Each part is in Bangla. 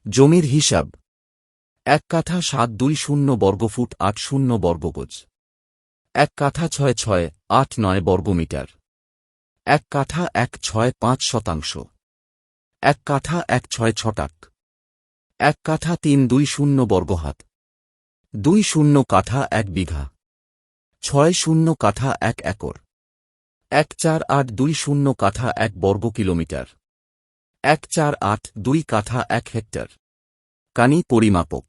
জমির হিসাব। 1 কাঠা 720 বর্গফুট 80 বর্গগজ। 1 কাঠা 6689 বর্গমিটার। 1 কাঠা 165 শতাংশ। 1 কাঠা 16 ছটাক। 1 কাঠা 320 বর্গহাত। 20 কাঠা 1 বিঘা। 60 কাঠা 1 একর। 14820 কাঠা 1 বর্গ কিলোমিটার। 1482 কাঠা 1 হেক্টর। কানি পরিমাপক।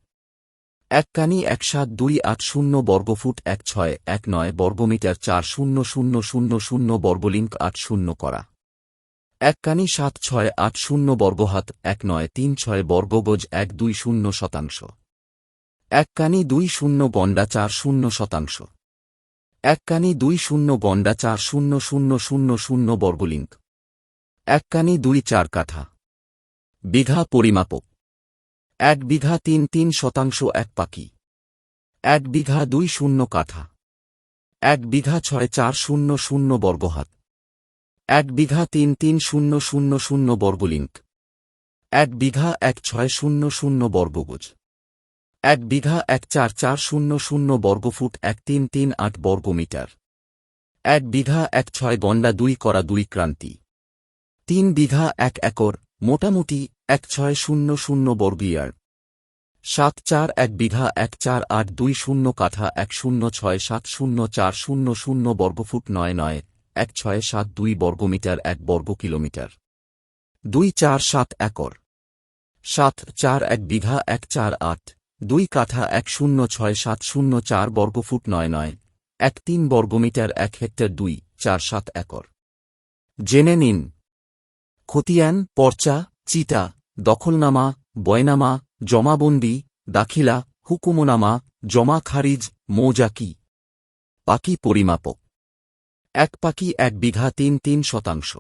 1 কানি 17280 বর্গফুট 1619 বর্গমিটার 40000 বর্গলিঙ্ক 80 করা। 1 কানি 7680 বর্গহাত 1936 বর্গগজ 120 শতাংশ। 1 কানি 20 গণ্ডা 40 শতাংশ। 1 কানি 20 গণ্ডা 40000 বর্গলিঙ্ক। 1 কানি 2-4 কাঠা। বিঘা পরিমাপক। 1 বিঘা 3 শতাংশ 1 পাকি। 1 বিঘা 20 কাঠা। 1 বিঘা 6400 বর্গহাত। 1 বিঘা 33000 বর্গলিঙ্ক। 1 বিঘা 1600 বর্গগজ। 1 বিঘা 14400 বর্গফুট 1338 বর্গমিটার। 1 বিঘা 16 গণ্ডা 2 করা 2 ক্রান্তি। 3 বিঘা 1 একর, মোটামুটি 1600 বর্গইয়ার্ড। 7-4 1 বিঘা 14820 কাঠা 10670400 বর্গফুট 99 1672 বর্গমিটার 1 বর্গ কিলোমিটার। 2-4 7 একর। 7-4 1 বিঘা 148 2 কাঠা 106704 বর্গফুট 99 13 বর্গমিটার 1 হেক্টর। 2-4 7 একর। জেনে নিন খতিয়ান, পর্চা, চিটা, দখলনামা, বয়নামা, জমাবন্দি, দাখিলা, হুকুমনামা, জমা খারিজ, মৌজা কি। পাকি পরিমাপক। 1 পাকি 1 বিঘা 3 শতাংশ।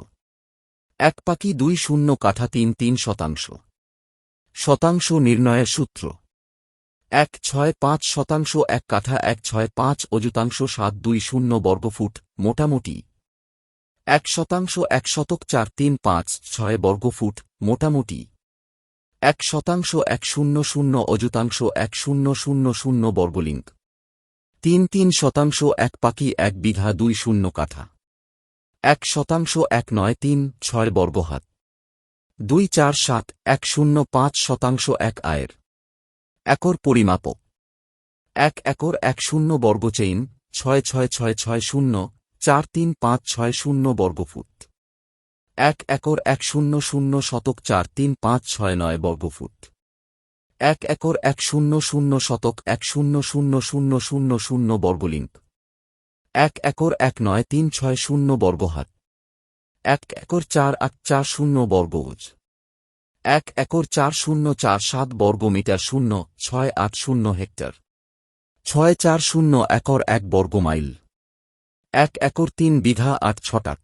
1 পাকি 20 কাঠা 3 শতাংশ। শতাংশ নির্ণয়ের সূত্র। 165 শতাংশ 1 কাঠা 165 অযুতাংশ 720 বর্গফুট, মোটামুটি। 1 শতাংশ 1 শতক 4356 বর্গফুট, মোটামুটি। 1 শতাংশ 100 অযুতাংশ 1000 বর্গলিঙ্ক। 3 শতাংশ 1 পাকি 1 বিঘা 20 কাঠা। 1 শতাংশ 1936 বর্গহাত। 2-4 7 105 শতাংশ 1 আয়ের। একর পরিমাপক। 1 একর 10 বর্গচেইন 66660 43560 বর্গফুট। 1 একর 100 শতক 43569 বর্গফুট। 1 একর 100 শতক 100000 বর্গলিঙ্ক। 1 একর 19360 বর্গহাত। 1 একর 4840 বর্গগজ। 1 একর 4047 বর্গমিটার 0680 হেক্টর। 640 একর 1 বর্গমাইল। 1 একর 3 বিঘা 8 ছটাক।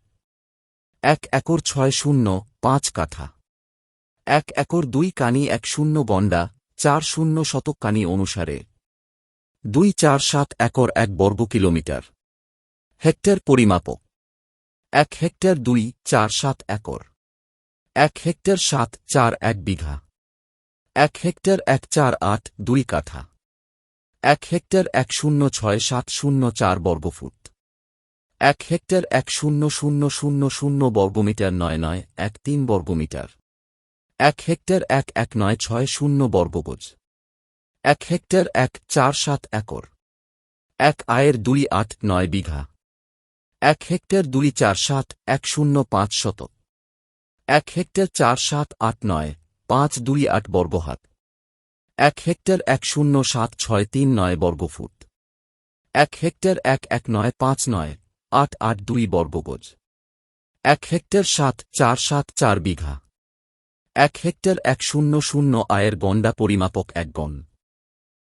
1 একর 605 কাঠা। 1 একর 2 কানি 10 গণ্ডা 40 শতক কানি অনুসারে। 2-4 7 একর 1 বর্গ কিলোমিটার। হেক্টর পরিমাপক। 1 হেক্টর 2-4 7 একর। 1 হেক্টর 7-4 1 বিঘা। 1 হেক্টর 1482 কাঠা। 1 হেক্টর 106704 বর্গফুট। 1 হেক্টর 10000 বর্গমিটার 9913 বর্গমিটার। 1 হেক্টর 11960 বর্গগজ। 1 hectare 147 acre. 1 আয়ের 289 বিঘা। 1 হেক্টর 2-4 7 105 শতক। 1 হেক্টর 4789 528 বর্গহাত। 1 হেক্টর 107639 বর্গফুট। 1 হেক্টর 11959 882 বর্গগজ। 1 হেক্টর 7474 বিঘা। 1 হেক্টর 100 আয়ের গণ্ডা পরিমাপক 1 গণ।